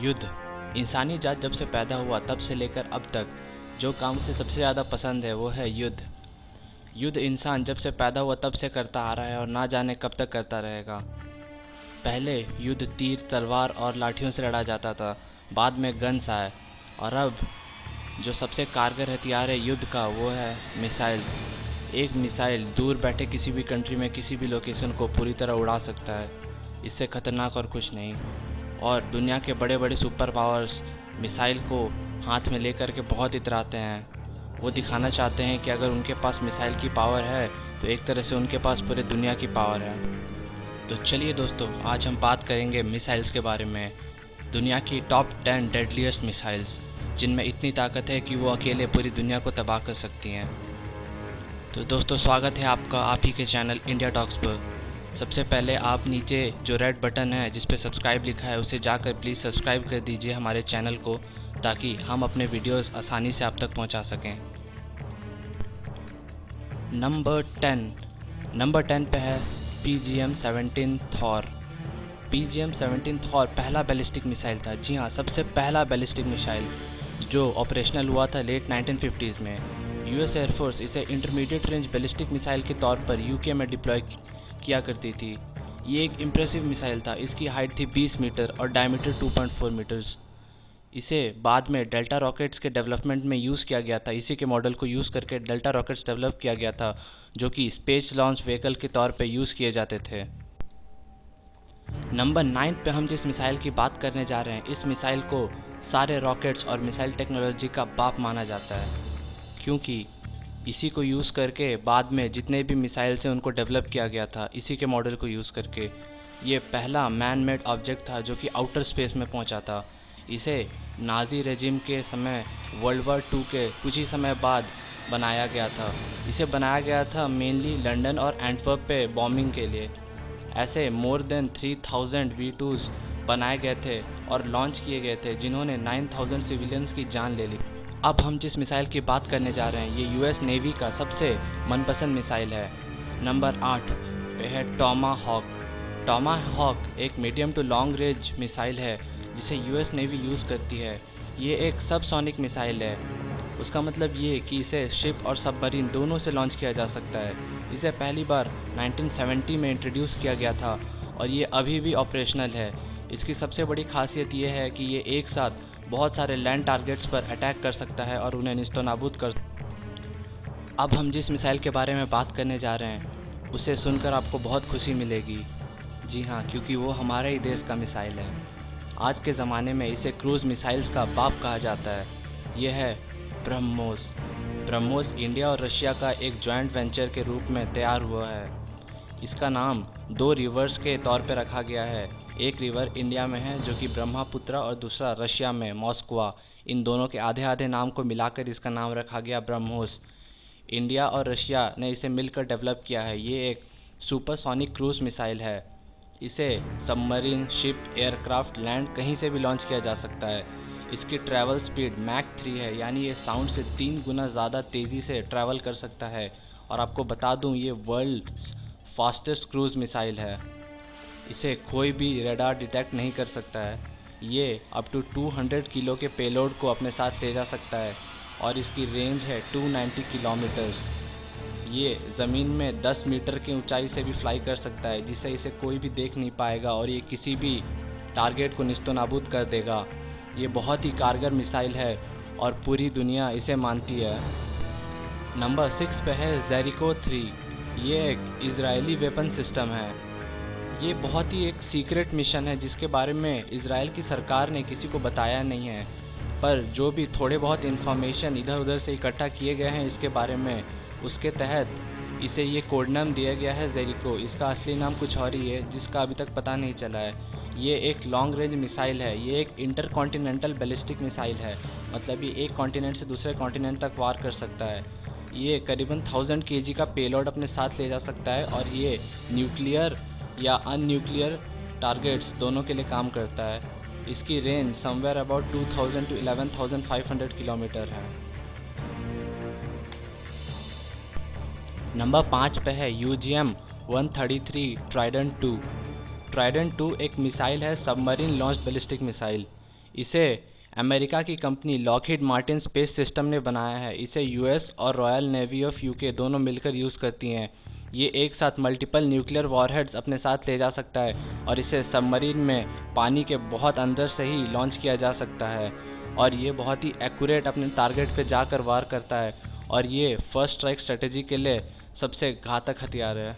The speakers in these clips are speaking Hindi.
युद्ध। इंसानी जात जब से पैदा हुआ तब से लेकर अब तक जो काम उसे सबसे ज़्यादा पसंद है वो है युद्ध। युद्ध इंसान जब से पैदा हुआ तब से करता आ रहा है और ना जाने कब तक करता रहेगा। पहले युद्ध तीर, तलवार और लाठियों से लड़ा जाता था, बाद में गन्स आए और अब जो सबसे कारगर हथियार है युद्ध का वो है मिसाइल्स। एक मिसाइल दूर बैठे किसी भी कंट्री में किसी भी लोकेशन को पूरी तरह उड़ा सकता है। इससे खतरनाक और कुछ नहीं। और दुनिया के बड़े बड़े सुपर पावर्स मिसाइल को हाथ में लेकर के बहुत इतराते हैं। वो दिखाना चाहते हैं कि अगर उनके पास मिसाइल की पावर है तो एक तरह से उनके पास पूरे दुनिया की पावर है। तो चलिए दोस्तों, आज हम बात करेंगे मिसाइल्स के बारे में। दुनिया की टॉप 10 डेडलीस्ट मिसाइल्स जिनमें इतनी ताकत है कि वो अकेले पूरी दुनिया को तबाह कर सकती हैं। तो दोस्तों, स्वागत है आपका आप ही के चैनल इंडिया टॉक्स पर। सबसे पहले आप नीचे जो रेड बटन है जिस पे सब्सक्राइब लिखा है उसे जाकर प्लीज़ सब्सक्राइब कर दीजिए हमारे चैनल को, ताकि हम अपने वीडियोस आसानी से आप तक पहुंचा सकें। नंबर 10 पे है PGM-17 थॉर। PGM-17 थॉर पहला बैलिस्टिक मिसाइल था। जी हाँ, सबसे पहला बैलिस्टिक मिसाइल जो ऑपरेशनल हुआ था लेट 1950s में। यूएस एयरफोर्स इसे इंटरमीडिएट रेंज बैलिस्टिक मिसाइल के तौर पर यूके में डिप्लॉय किया करती थी। ये एक इम्प्रेसिव मिसाइल था। इसकी हाइट थी 20 मीटर और डायमीटर 2.4 मीटर्स। इसे बाद में डेल्टा रॉकेट्स के डेवलपमेंट में यूज़ किया गया था। इसी के मॉडल को यूज़ करके डेल्टा रॉकेट्स डेवलप किया गया था, जो कि स्पेस लॉन्च व्हीकल के तौर पर यूज़ किए जाते थे। नंबर 9 पे हम जिस मिसाइल की बात करने जा रहे हैं, इस मिसाइल को सारे रॉकेट्स और मिसाइल टेक्नोलॉजी का बाप माना जाता है, क्योंकि इसी को यूज़ करके बाद में जितने भी मिसाइल्स हैं उनको डेवलप किया गया था। इसी के मॉडल को यूज़ करके ये पहला मैन मेड ऑब्जेक्ट था जो कि आउटर स्पेस में पहुंचा था। इसे नाज़ी रेजिम के समय वर्ल्ड वार 2 के कुछ ही समय बाद बनाया गया था। इसे बनाया गया था मेनली लंदन और एंटवर्प पे बॉम्बिंग के लिए। ऐसे मोर देन 3000 V2s बनाए गए थे और लॉन्च किए गए थे, जिन्होंने 9000 सिविलियंस की जान ले ली। अब हम जिस मिसाइल की बात करने जा रहे हैं ये यूएस नेवी का सबसे मनपसंद मिसाइल है। नंबर 8 पे है टॉमाहॉक। टॉमाहॉक एक medium to long range missile है जिसे यूएस नेवी यूज़ करती है। ये एक सबसोनिक मिसाइल है। उसका मतलब ये कि इसे शिप और सबमरीन दोनों से लॉन्च किया जा सकता है। इसे पहली बार 1970 में इंट्रोड्यूस किया गया था और ये अभी भी ऑपरेशनल है। इसकी सबसे बड़ी खासियत ये है कि ये एक साथ बहुत सारे लैंड टारगेट्स पर अटैक कर सकता है और उन्हें निस्तनाबूद कर। अब हम जिस मिसाइल के बारे में बात करने जा रहे हैं उसे सुनकर आपको बहुत खुशी मिलेगी। जी हाँ, क्योंकि वो हमारे ही देश का मिसाइल है। आज के ज़माने में इसे क्रूज़ मिसाइल्स का बाप कहा जाता है। यह है ब्रह्मोस। ब्रह्मोस इंडिया और रशिया का एक जॉइंट वेंचर के रूप में तैयार हुआ है। इसका नाम 2 रिवर्स के तौर पर रखा गया है। एक रिवर इंडिया में है जो कि ब्रह्मपुत्रा और दूसरा रशिया में मॉस्कवा। इन दोनों के आधे आधे नाम को मिलाकर इसका नाम रखा गया ब्रह्मोस। इंडिया और रशिया ने इसे मिलकर डेवलप किया है। ये एक सुपरसोनिक क्रूज मिसाइल है। इसे सबमरीन, शिप, एयरक्राफ्ट, लैंड कहीं से भी लॉन्च किया जा सकता है। इसकी ट्रैवल स्पीड मैक 3 है, यानी ये साउंड से 3 गुना ज़्यादा तेज़ी से ट्रैवल कर सकता है। और आपको बता दूं, ये वर्ल्ड फास्टेस्ट क्रूज मिसाइल है। इसे कोई भी रडार डिटेक्ट नहीं कर सकता है। ये अप टू 200 किलो के पेलोड को अपने साथ ले जा सकता है और इसकी रेंज है 290 किलोमीटर्स। ये ज़मीन में 10 मीटर की ऊंचाई से भी फ्लाई कर सकता है, जिससे इसे कोई भी देख नहीं पाएगा और ये किसी भी टारगेट को निस्तनाबूद कर देगा। ये बहुत ही कारगर मिसाइल है और पूरी दुनिया इसे मानती है। नंबर 6 पे है जेरिको 3। ये एक इजरायली वेपन सिस्टम है। ये बहुत ही एक सीक्रेट मिशन है जिसके बारे में इजराइल की सरकार ने किसी को बताया नहीं है, पर जो भी थोड़े बहुत इन्फॉर्मेशन इधर उधर से इकट्ठा किए गए हैं इसके बारे में, उसके तहत इसे ये कोड नाम दिया गया है जेरिको। इसका असली नाम कुछ और ही है जिसका अभी तक पता नहीं चला है। ये एक लॉन्ग रेंज मिसाइल है। ये एक इंटरकॉन्टिनेंटल बैलिस्टिक मिसाइल है, मतलब ये एक कॉन्टिनेंट से दूसरे कॉन्टिनेंट तक वार कर सकता है। ये करीबन 1000 kg का पेलोड अपने साथ ले जा सकता है और ये न्यूक्लियर या अनन्यूक्लियर टारगेट्स दोनों के लिए काम करता है। इसकी range somewhere about 2000 to 11500 kilometre है। नंबर 5 पे है UGM-133 ट्राइडेंट 2। ट्राइडेंट 2 एक मिसाइल है, सबमरीन लॉन्च बैलिस्टिक मिसाइल। इसे अमेरिका की company Lockheed Martin space system ने बनाया है। इसे यूएस और रॉयल नेवी ऑफ यूके दोनों मिलकर यूज़ करती हैं। ये एक साथ मल्टीपल न्यूक्लियर वॉरहेड्स अपने साथ ले जा सकता है और इसे सबमरीन में पानी के बहुत अंदर से ही लॉन्च किया जा सकता है और ये बहुत ही एक्यूरेट अपने टारगेट पे जाकर वार करता है और ये फर्स्ट स्ट्राइक स्ट्रेटेजी के लिए सबसे घातक हथियार है।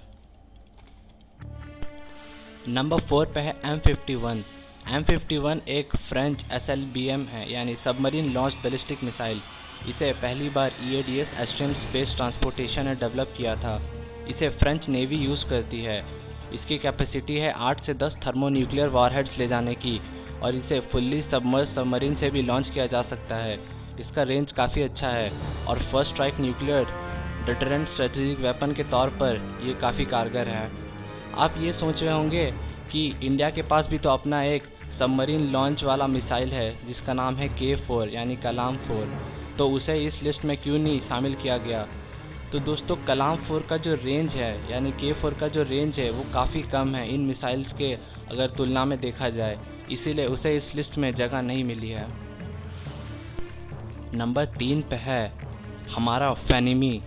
नंबर 4 पे है M51। M51 एक फ्रेंच SLBM है, यानी सबमरीन लॉन्च बैलिस्टिक मिसाइल। इसे पहली बार EADS एक्सट्रीम स्पेस ट्रांसपोर्टेशन ने डेवलप किया था। इसे फ्रेंच नेवी यूज़ करती है। इसकी कैपेसिटी है 8 से 10 थर्मोन्यूक्लियर वॉरहेड्स ले जाने की और इसे फुल्ली सबमर्ज सबमरीन से भी लॉन्च किया जा सकता है। इसका रेंज काफ़ी अच्छा है और first strike nuclear deterrent strategic weapon के तौर पर ये काफ़ी कारगर है। आप ये सोच रहे होंगे कि इंडिया के पास भी तो अपना एक सबमरीन लॉन्च वाला मिसाइल है जिसका नाम है K4 यानी कलाम 4, तो उसे इस लिस्ट में क्यों नहीं शामिल किया गया। तो दोस्तों, कलाम 4 का जो रेंज है यानी K4 का जो रेंज है वो काफ़ी कम है इन मिसाइल्स के अगर तुलना में देखा जाए, इसीलिए उसे इस लिस्ट में जगह नहीं मिली है। नंबर 3 पे है हमारा फेनिमी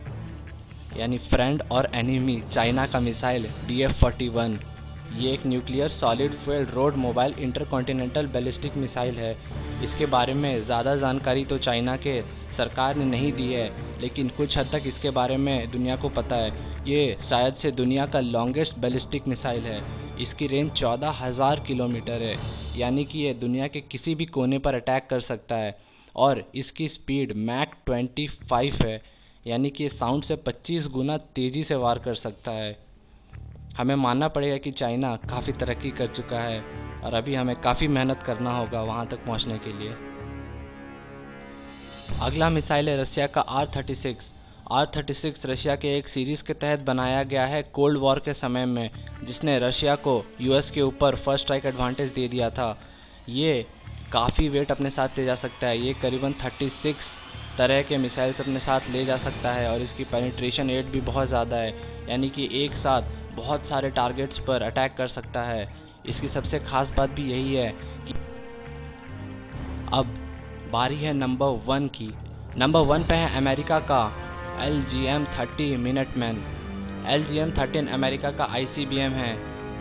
यानी फ्रेंड और एनिमी चाइना का मिसाइल DF-41। ये एक nuclear solid fuel road mobile intercontinental ballistic missile है। इसके बारे में ज़्यादा जानकारी तो चाइना के सरकार ने नहीं दी है, लेकिन कुछ हद तक इसके बारे में दुनिया को पता है। ये शायद से दुनिया का लॉन्गेस्ट बैलिस्टिक मिसाइल है। इसकी रेंज 14,000 किलोमीटर है, यानी कि ये दुनिया के किसी भी कोने पर अटैक कर सकता है और इसकी स्पीड मैक 25 है, यानी कि साउंड से 25 गुना तेज़ी से वार कर सकता है। हमें मानना पड़ेगा कि चाइना काफ़ी तरक्की कर चुका है और अभी हमें काफ़ी मेहनत करना होगा वहाँ तक पहुँचने के लिए। अगला मिसाइल है रशिया का R-36। R-36 रशिया के एक सीरीज़ के तहत बनाया गया है कोल्ड वॉर के समय में, जिसने रशिया को यूएस के ऊपर फर्स्ट स्ट्राइक एडवांटेज दे दिया था। ये काफ़ी वेट अपने साथ ले जा सकता है। ये करीबन 36 तरह के मिसाइल्स अपने साथ ले जा सकता है और इसकी पेनिट्रेशन रेट भी बहुत ज़्यादा है, यानी कि एक साथ बहुत सारे टारगेट्स पर अटैक कर सकता है। इसकी सबसे ख़ास बात भी यही है कि अब बारी है नंबर 1 की। नंबर 1 पे है अमेरिका का LGM-30 मिनटमैन। LGM-13 अमेरिका का ICBM है।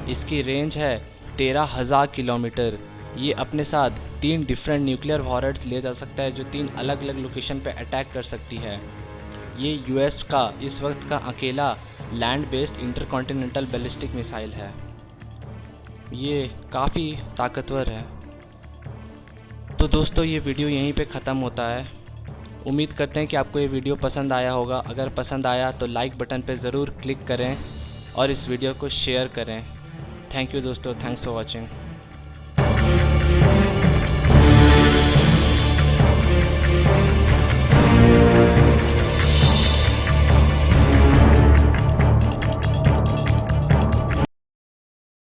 इसकी रेंज है 13,000 किलोमीटर। ये अपने साथ 3 डिफरेंट न्यूक्लियर वॉरहेड्स ले जा सकता है जो 3 अलग अलग लोकेशन पे अटैक कर सकती है। ये यूएस का इस वक्त का अकेला land based intercontinental ballistic missile है। ये काफ़ी ताकतवर है। तो दोस्तों, ये वीडियो यहीं पे ख़त्म होता है। उम्मीद करते हैं कि आपको ये वीडियो पसंद आया होगा। अगर पसंद आया तो लाइक बटन पे ज़रूर क्लिक करें और इस वीडियो को शेयर करें। थैंक यू दोस्तों, थैंक्स फॉर वॉचिंग।